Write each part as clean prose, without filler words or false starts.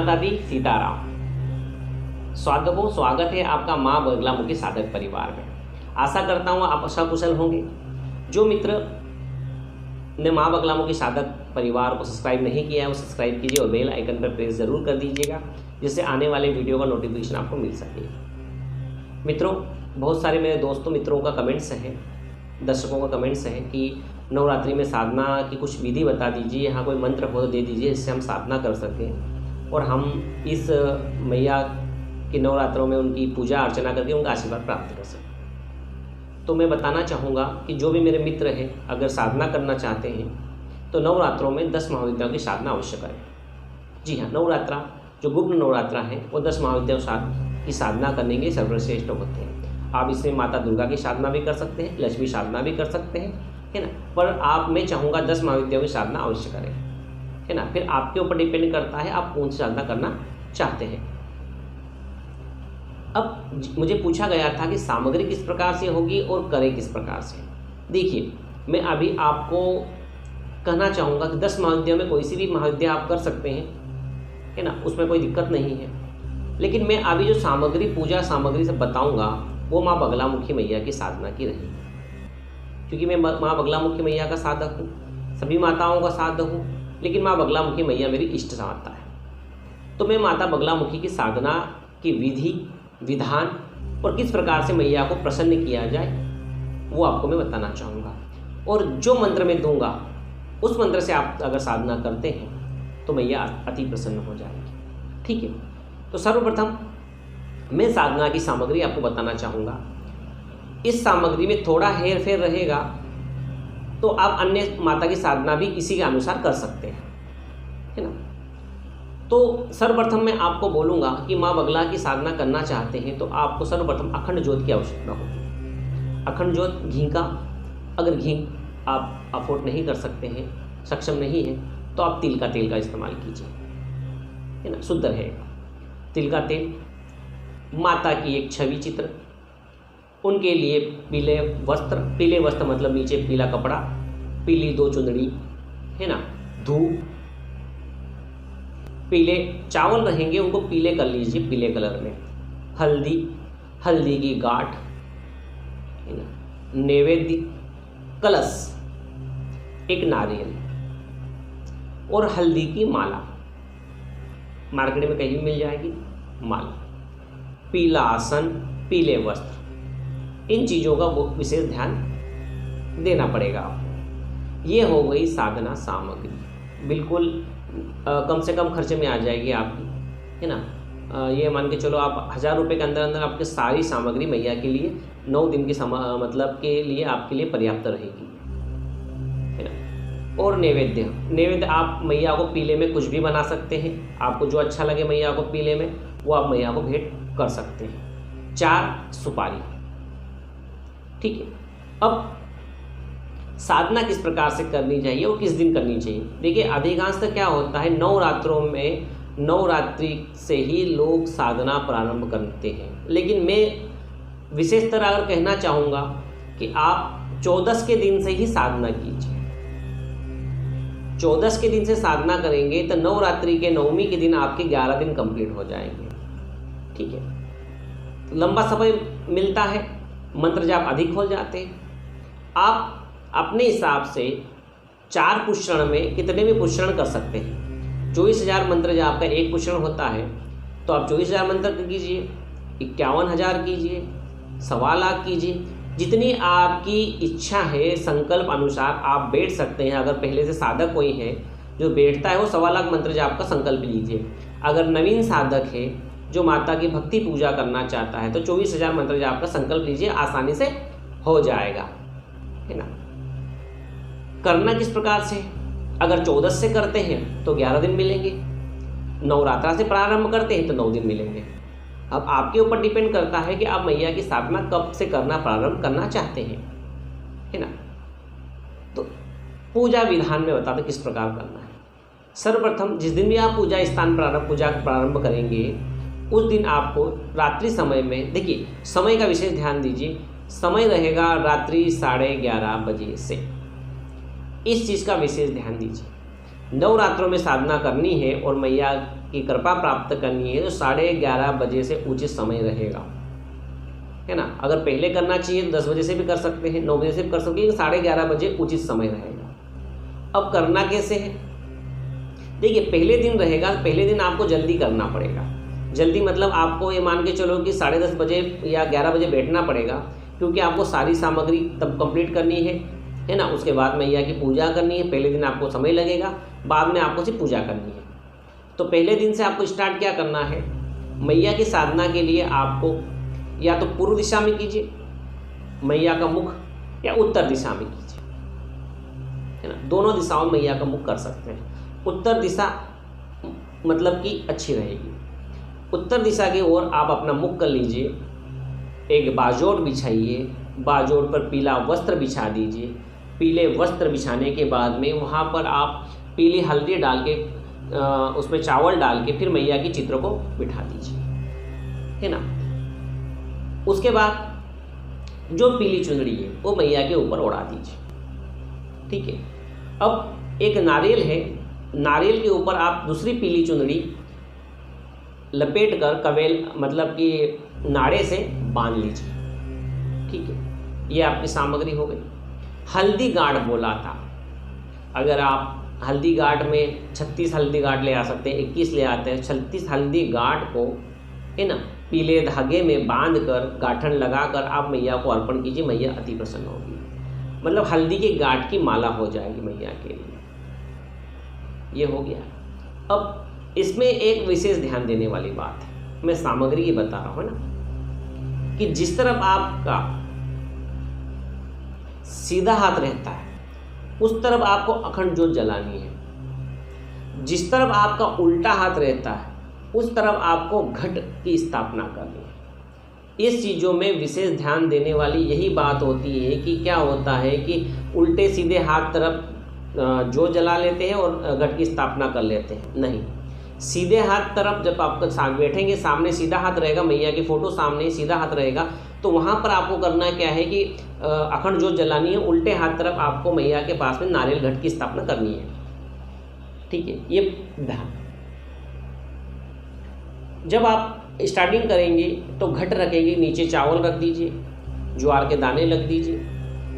माता दी, सीताराम। साधकों, स्वागत है आपका माँ बगलामुखी साधक परिवार में। आशा करता हूँ आप सकुशल होंगे। जो मित्र ने माँ बगलामुखी साधक परिवार को सब्सक्राइब नहीं किया है वो सब्सक्राइब कीजिए और बेल आइकन पर प्रेस ज़रूर कर दीजिएगा, जिससे आने वाले वीडियो का नोटिफिकेशन आपको मिल सके। मित्रों, बहुत सारे मेरे दोस्तों मित्रों का कमेंट्स है, दर्शकों का कमेंट्स है कि नवरात्रि में साधना की कुछ विधि बता दीजिए, यहाँ कोई मंत्र हो तो दे दीजिए जिससे हम साधना कर सकें और हम इस मैया के नवरात्रों में उनकी पूजा अर्चना करके उनका आशीर्वाद प्राप्त कर सकें। तो मैं बताना चाहूँगा कि जो भी मेरे मित्र हैं अगर साधना करना चाहते हैं तो नवरात्रों में 10 महाविद्याओं की साधना अवश्य करें। जी हाँ, नवरात्रा जो गुप्त नवरात्रा है वो 10 महाविद्याओं की साधना करने के लिए सर्वश्रेष्ठ होते हैं। आप इसमें माता दुर्गा की साधना भी कर सकते हैं, लक्ष्मी साधना भी कर सकते हैं, है ना। पर आप मैं चाहूँगा 10 महाविद्याओं की साधना अवश्य करें, है ना। फिर आपके ऊपर डिपेंड करता है आप कौन सी साधना करना चाहते हैं। अब मुझे पूछा गया था कि सामग्री किस प्रकार से होगी और करें किस प्रकार से। देखिए, मैं अभी आपको कहना चाहूँगा कि 10 महाविद्याओं में कोई सी भी महाविद्या आप कर सकते हैं, है ना, उसमें कोई दिक्कत नहीं है। लेकिन मैं अभी जो सामग्री पूजा सामग्री से बताऊँगा वो माँ बगलामुखी मैया की साधना की रहेगी, क्योंकि मैं माँ बगलामुखी मैया का साधक हूँ, सभी माताओं का साधक हूँ, लेकिन माँ बगलामुखी मैया मेरी इष्ट माता है। तो मैं माता बगलामुखी की साधना की विधि विधान और किस प्रकार से मैया को प्रसन्न किया जाए वो आपको मैं बताना चाहूँगा। और जो मंत्र मैं दूंगा उस मंत्र से आप अगर साधना करते हैं तो मैया अति प्रसन्न हो जाएगी। ठीक है, तो सर्वप्रथम मैं साधना की सामग्री आपको बताना चाहूँगा। इस सामग्री में थोड़ा हेर फेर रहेगा तो आप अन्य माता की साधना भी इसी के अनुसार कर सकते हैं, है ना। तो सर्वप्रथम मैं आपको बोलूँगा कि माँ बगला की साधना करना चाहते हैं तो आपको सर्वप्रथम अखंड ज्योत की आवश्यकता होगी। अखंड ज्योत घी का, अगर घी आप अफोर्ड नहीं कर सकते हैं, सक्षम नहीं है, तो आप तिल का तेल का इस्तेमाल कीजिए, है ना, शुद्ध रहेगा। तिल का तेल, माता की एक छवि चित्र, उनके लिए पीले वस्त्र मतलब नीचे पीला कपड़ा, पीली 2 चुंदड़ी, है ना, धूप, पीले चावल रहेंगे उनको पीले कर लीजिए, पीले कलर में, हल्दी की गांठ, है ना, नैवेद्य, कलश, एक नारियल और हल्दी की माला, मार्केट में कहीं मिल जाएगी माला, पीला आसन, पीले वस्त्र, इन चीज़ों का वो विशेष ध्यान देना पड़ेगा आपको। ये हो गई साधना सामग्री, बिल्कुल कम से कम खर्चे में आ जाएगी आपकी, है ना। ये मान के चलो आप 1000 रुपये के अंदर अंदर आपकी सारी सामग्री मैया के लिए 9 दिन की मतलब के लिए आपके लिए पर्याप्त रहेगी, है ना। और नैवेद्य आप मैया को पीले में कुछ भी बना सकते हैं, आपको जो अच्छा लगे मैया को पीले में वो आप मैया को भेंट कर सकते हैं। 4 सुपारी, ठीक है। अब साधना किस प्रकार से करनी चाहिए और किस दिन करनी चाहिए। देखिए, अधिकांशतः क्या होता है, नवरात्रों में नवरात्रि से ही लोग साधना प्रारंभ करते हैं, लेकिन मैं विशेषतर अगर कहना चाहूँगा कि आप 14 के दिन से ही साधना कीजिए। 14 के दिन से साधना करेंगे तो नवरात्रि के 9वीं के दिन आपके 11 दिन कंप्लीट हो जाएंगे, ठीक है। तो लंबा समय मिलता है, मंत्र जाप अधिक हो जाते हैं। आप अपने हिसाब से 4 पुष्करण में कितने भी पुष्करण कर सकते हैं। 24,000 मंत्र जाप का एक पुष्करण होता है तो आप 24,000 मंत्र कीजिए, 51,000 कीजिए, 1.25 लाख कीजिए, जितनी आपकी इच्छा है संकल्प अनुसार आप बैठ सकते हैं। अगर पहले से साधक कोई है जो बैठता है वो 1.25 लाख मंत्र जाप का संकल्प लीजिए। अगर नवीन साधक है जो माता की भक्ति पूजा करना चाहता है तो 24,000 मंत्र जाप का संकल्प लीजिए, आसानी से हो जाएगा, है ना। करना किस प्रकार से, अगर 14 से करते हैं तो 11 दिन मिलेंगे, नवरात्रा से प्रारंभ करते हैं तो 9 दिन मिलेंगे। अब आपके ऊपर डिपेंड करता है कि आप मैया की साधना कब से करना प्रारंभ करना चाहते हैं, है ना। तो पूजा विधान में बता दें किस प्रकार करना है। सर्वप्रथम जिस दिन भी आप पूजा प्रारंभ करेंगे उस दिन आपको रात्रि समय में, देखिए समय का विशेष ध्यान दीजिए, समय रहेगा रात्रि 11:30 बजे से, इस चीज़ का विशेष ध्यान दीजिए। नवरात्रों में साधना करनी है और मैया की कृपा प्राप्त करनी है तो 11:30 बजे से उचित समय रहेगा, है ना। अगर पहले करना चाहिए तो 10 बजे से भी कर सकते हैं, 9 बजे से भी कर सकते हैं, लेकिन 11:30 बजे उचित समय रहेगा। अब करना कैसे है, देखिए पहले दिन रहेगा, पहले दिन आपको जल्दी करना पड़ेगा। जल्दी मतलब आपको ये मान के चलो कि 10:30 बजे या 11 बजे बैठना पड़ेगा, क्योंकि आपको सारी सामग्री तब कंप्लीट करनी है ना। उसके बाद मैया की पूजा करनी है, पहले दिन आपको समय लगेगा, बाद में आपको सिर्फ पूजा करनी है। तो पहले दिन से आपको स्टार्ट क्या करना है, मैया की साधना के लिए आपको या तो पूर्व दिशा में कीजिए मैया का मुख, या उत्तर दिशा में कीजिए, है ना। दोनों दिशाओं में मैया का मुख कर सकते हैं। उत्तर दिशा मतलब कि अच्छी रहेगी। उत्तर दिशा की ओर आप अपना मुख कर लीजिए, एक बाजोट बिछाइए, बाजोट पर पीला वस्त्र बिछा दीजिए। पीले वस्त्र बिछाने के बाद में वहाँ पर आप पीली हल्दी डाल के उसमें चावल डाल के फिर मैया के चित्र को बिठा दीजिए, है ना। उसके बाद जो पीली चुनरी है वो मैया के ऊपर उड़ा दीजिए, ठीक है। अब एक नारियल है, नारियल के ऊपर आप दूसरी पीली चुनरी लपेट कर कवेल मतलब कि नाड़े से बांध लीजिए, ठीक है। ये आपकी सामग्री हो गई। हल्दी गांठ बोला था, अगर आप हल्दी गांठ में 36 हल्दी गांठ ले आ सकते हैं, 21 ले आते हैं। 36 हल्दी गांठ को, है ना, पीले धागे में बांध कर गांठन लगाकर आप मैया को अर्पण कीजिए, मैया अति प्रसन्न होगी। मतलब हल्दी की गांठ की माला हो जाएगी मैया के लिए। ये हो गया। अब इसमें एक विशेष ध्यान देने वाली बात है, मैं सामग्री की बता रहा हूँ ना, कि जिस तरफ आपका सीधा हाथ रहता है उस तरफ आपको अखंड ज्योत जलानी है। जिस तरफ आपका उल्टा हाथ रहता है उस तरफ आपको घट की स्थापना करनी है। इस चीज़ों में विशेष ध्यान देने वाली यही बात होती है कि क्या होता है कि उल्टे सीधे हाथ तरफ ज्योत जला लेते हैं और घट की स्थापना कर लेते हैं। नहीं, सीधे हाथ तरफ जब आप बैठेंगे, सामने सीधा हाथ रहेगा, मैया की फोटो सामने सीधा हाथ रहेगा, तो वहाँ पर आपको करना क्या है कि अखंड ज्योत जलानी है। उल्टे हाथ तरफ आपको मैया के पास में नारियल घट की स्थापना करनी है, ठीक है। ये ध्यान, जब आप स्टार्टिंग करेंगे तो घट रखेंगे, नीचे चावल रख दीजिए, ज्वार के दाने रख दीजिए,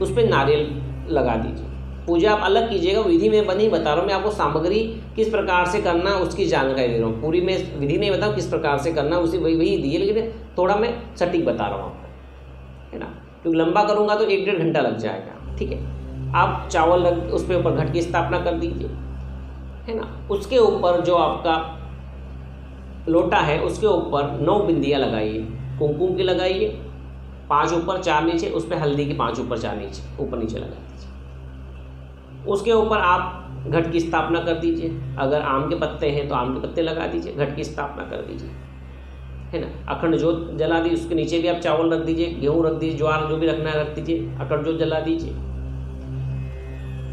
उस पर नारियल लगा दीजिए। पूजा आप अलग कीजिएगा, विधि में नहीं बता रहा हूँ मैं आपको, सामग्री किस प्रकार से करना उसकी जानकारी दे रहा हूँ। पूरी मैं विधि नहीं बताऊँ किस प्रकार से करना, उसी वही दी है, लेकिन थोड़ा मैं सटीक बता रहा हूँ आपको, है ना, क्योंकि लंबा करूँगा तो 1-1.5 घंटा लग जाएगा, ठीक है। आप चावल रख, उस पर ऊपर घट की स्थापना कर दीजिए, है ना। उसके ऊपर जो आपका लोटा है उसके ऊपर 9 बिंदियाँ लगाइए, कुमकुम की लगाइए, 5 ऊपर 4 नीचे, उस पर हल्दी की 5 ऊपर 4 नीचे, ऊपर नीचे लगा दीजिए। उसके ऊपर आप घट की स्थापना कर दीजिए। अगर आम के पत्ते हैं तो आम के पत्ते लगा दीजिए, घट की स्थापना कर दीजिए, है ना। अखंड ज्योत जला दी, उसके नीचे भी आप चावल रख दीजिए, गेहूँ रख दीजिए, ज्वार जो भी रखना है रख दीजिए, अखंड ज्योत जला दीजिए।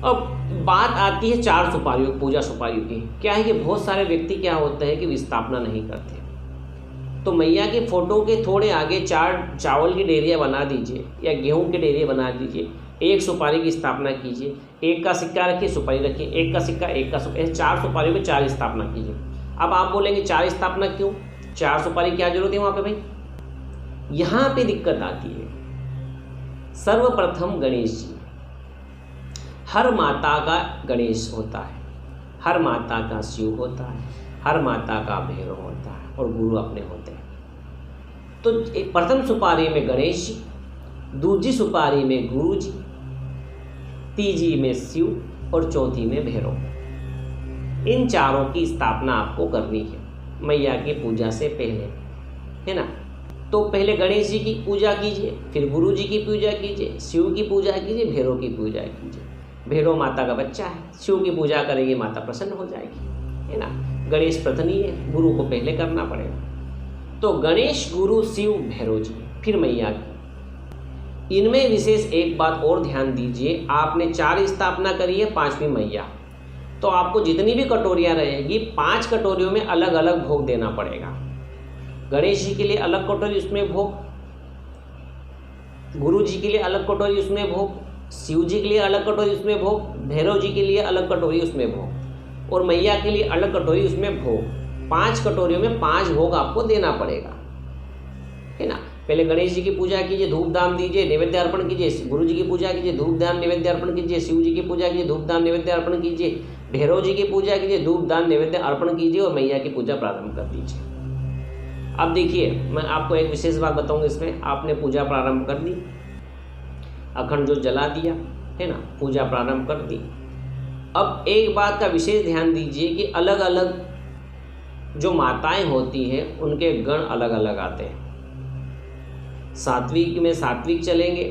अब बात आती है 4 सुपारियों, पूजा सुपारियों की। क्या है कि बहुत सारे व्यक्ति क्या होते हैं कि स्थापना नहीं करते, तो मैया के फोटो के थोड़े आगे 4 चावल की डेरियाँ बना दीजिए या गेहूँ की डेरियाँ बना दीजिए, 1 सुपारी की स्थापना कीजिए, 1 का सिक्का रखिए, सुपारी रखिए, 1 का सिक्का 1 का सुपारी, 4 सुपारियों में 4 स्थापना कीजिए। अब आप बोलेंगे 4 स्थापना क्यों, 4 सुपारी क्या जरूरत है वहाँ पे भाई? यहाँ पे दिक्कत आती है। सर्वप्रथम गणेश जी, हर माता का गणेश होता है, हर माता का शिव होता है, हर माता का भैरव होता है और गुरु अपने होते हैं। तो प्रथम सुपारी में गणेश जी, दूसरी सुपारी में गुरु जी, तीसरी में शिव और चौथी में भैरव। इन चारों की स्थापना आपको करनी है मैया की पूजा से पहले, है ना। तो पहले गणेश जी की पूजा कीजिए, फिर गुरु जी की पूजा कीजिए, शिव की पूजा कीजिए, भैरव की पूजा कीजिए। भैरव माता का बच्चा है, शिव की पूजा करेंगे माता प्रसन्न हो जाएगी, है ना। गणेश प्रथनीय है, गुरु को पहले करना पड़ेगा। तो गणेश, गुरु, शिव, भैरव जी, फिर मैया की। इनमें विशेष एक बात और ध्यान दीजिए, आपने 4 स्थापना करी है, 5वीं मैया, तो आपको जितनी भी कटोरियाँ रहेगी 5 कटोरियों में अलग अलग भोग देना पड़ेगा। गणेश जी के लिए अलग कटोरी, उसमें भोग, गुरु जी के लिए अलग कटोरी, उसमें भोग, शिव जी के लिए अलग कटोरी, उसमें भोग, भैरव जी के लिए अलग कटोरी, उसमें भोग, और मैया के लिए अलग कटोरी, उसमें भोग। 5 कटोरियों में 5 भोग आपको देना पड़ेगा, है ना। पहले गणेश जी की पूजा कीजिए, धूप दान दीजिए, नैवेद्य अर्पण कीजिए। गुरु जी की पूजा कीजिए, धूप दान नैवेद्य अर्पण कीजिए। शिव जी की पूजा कीजिए, धूप दान नैवेद्य अर्पण कीजिए। भैरव जी की पूजा कीजिए, धूप दान नैवेद्य अर्पण कीजिए और मैया की पूजा प्रारंभ कर दीजिए। अब देखिए, मैं आपको एक विशेष बात बताऊंगा। इसमें आपने पूजा प्रारंभ कर दी, अखंड ज्योत जला दिया, है ना, पूजा प्रारंभ कर दी। अब एक बात का विशेष ध्यान दीजिए कि अलग अलग जो माताएं होती हैं उनके गण अलग अलग आते हैं। सात्विक में सात्विक चलेंगे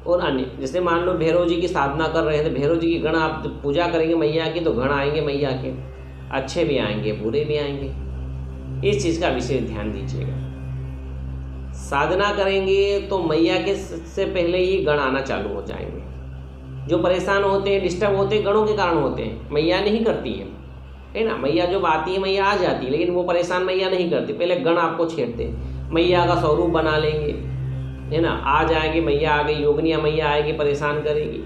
और अन्य, जैसे मान लो भैरव जी की साधना कर रहे हैं तो भैरव जी की गण आप पूजा करेंगे मैया की, तो गण आएंगे मैया के, अच्छे भी आएंगे बुरे भी आएंगे। इस चीज़ का विशेष ध्यान दीजिएगा। साधना करेंगे तो मैया के से पहले ही गण आना चालू हो जाएंगे। जो परेशान होते हैं, डिस्टर्ब होते हैं, गणों के कारण होते हैं, मैया नहीं करती है ना। मैया जब आती है मैया आ जाती है, लेकिन वो परेशान मैया नहीं करती, पहले गण आपको छेड़ते हैं। मैया का स्वरूप बना लेंगे, है ना, आ जाएंगे, मैया आ गई, योगिनिया मैया आएगी, परेशान करेगी।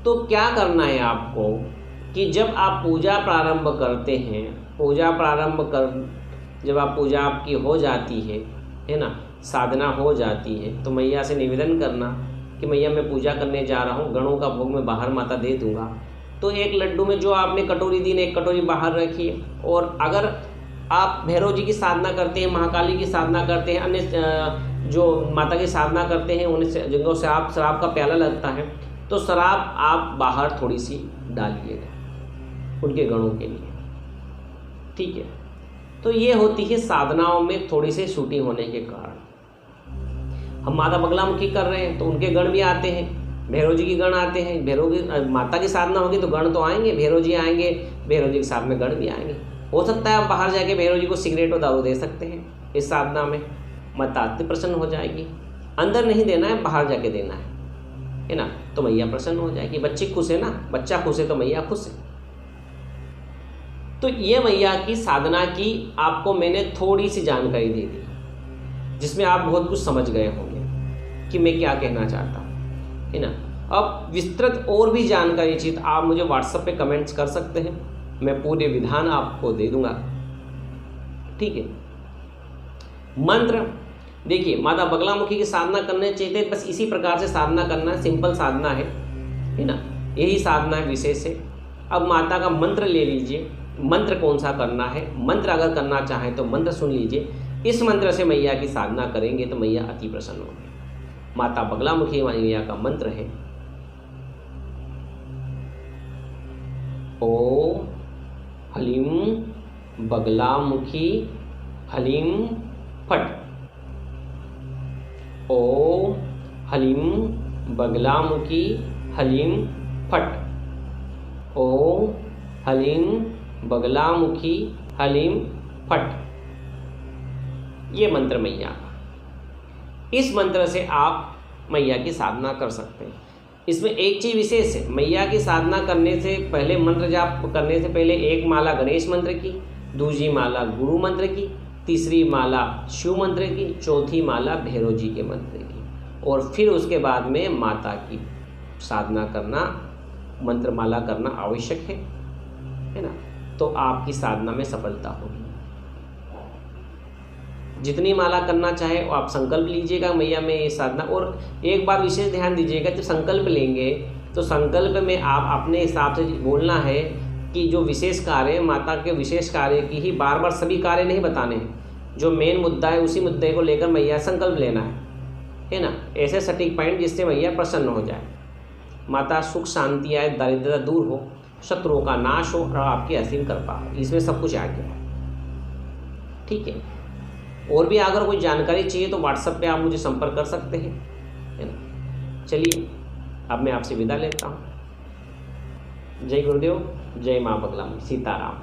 तो क्या करना है आपको कि जब आप पूजा प्रारंभ करते हैं, जब आप पूजा आपकी हो जाती है ना, साधना हो जाती है, तो मैया से निवेदन करना कि मैया मैं पूजा करने जा रहा हूँ, गणों का भोग मैं बाहर माता दे दूंगा। तो एक लड्डू में जो आपने कटोरी दी, एक कटोरी बाहर रखिए। और अगर आप भैरव जी की साधना करते हैं, महाकाली की साधना करते हैं, अन्य जो माता की साधना करते हैं, उन्हें जिनको शराब का प्याला लगता है, तो शराब आप बाहर थोड़ी सी डालिएगा उनके गणों के लिए, ठीक है। तो ये होती है साधनाओं में थोड़ी सी छूटी होने के कारण। हम माता बगलामुखी कर रहे हैं तो उनके गण भी आते हैं, भैरव जी की गण आते हैं। भैरव की माता की साधना होगी तो गण तो आएंगे, भैरव जी आएंगे, भैरव जी के साथ में गण भी आएंगे। हो सकता है आप बाहर जाके भैरव जी को सिगरेट और दारू दे सकते हैं इस साधना में, माता अति प्रसन्न हो जाएगी। अंदर नहीं देना है, बाहर जाके देना है ना, तो मैया प्रसन्न हो जाएगी। बच्चे खुश है ना, बच्चा खुश है तो मैया खुश है। तो ये मैया की साधना की आपको मैंने थोड़ी सी जानकारी दे दी, जिसमें आप बहुत कुछ समझ गए होंगे कि मैं क्या कहना चाहता हूँ, है ना। अब विस्तृत और भी जानकारी चाहिए तो आप मुझे व्हाट्सएप पे कमेंट्स कर सकते हैं, मैं पूरे विधान आपको दे दूंगा, ठीक है। मंत्र देखिए, माता बगलामुखी की साधना करने चाहिए, बस इसी प्रकार से साधना करना है, सिंपल साधना है ना, यही साधना है, विशेष है। अब माता का मंत्र ले लीजिए, मंत्र कौन सा करना है, मंत्र अगर करना चाहें तो मंत्र सुन लीजिए। इस मंत्र से मैया की साधना करेंगे तो मैया अति प्रसन्न होगी। माता बगलामुखी मैया का मंत्र है ओ हलीम बगलामुखी हलीम फट। ओ हलीम बगलामुखी हलीम फट। ओ हलीम बगलामुखी हलीम फट। ये मंत्र मैया का। इस मंत्र से आप मैया की साधना कर सकते हैं। इसमें एक चीज़ विशेष है, मैया की साधना करने से पहले, मंत्र जाप करने से पहले एक माला गणेश मंत्र की, दूसरी माला गुरु मंत्र की, तीसरी माला शिव मंत्र की, चौथी माला भैरव जी के मंत्र की, और फिर उसके बाद में माता की साधना करना, मंत्र माला करना आवश्यक है ना। तो आपकी साधना में सफलता होगी। जितनी माला करना चाहे वो आप संकल्प लीजिएगा मैया में ये साधना। और एक बात विशेष ध्यान दीजिएगा, जब संकल्प लेंगे तो संकल्प में आप अपने हिसाब से बोलना है कि जो विशेष कार्य, माता के विशेष कार्य की ही बार बार सभी कार्य नहीं बताने हैं, जो मेन मुद्दा है उसी मुद्दे को लेकर मैया संकल्प लेना है ना। ऐसे सटीक पॉइंट जिससे मैया प्रसन्न हो जाए, माता सुख शांति आए, दारिद्रता दूर हो, शत्रुओं का नाश हो और आपकी असीम कृपा हो। इसमें सब कुछ आ गया, ठीक है। और भी अगर कोई जानकारी चाहिए तो व्हाट्सएप पे आप मुझे संपर्क कर सकते हैं, है ना। चलिए अब मैं आपसे विदा लेता हूँ। जय गुरुदेव, जय माँ बगलामुखी, सीताराम।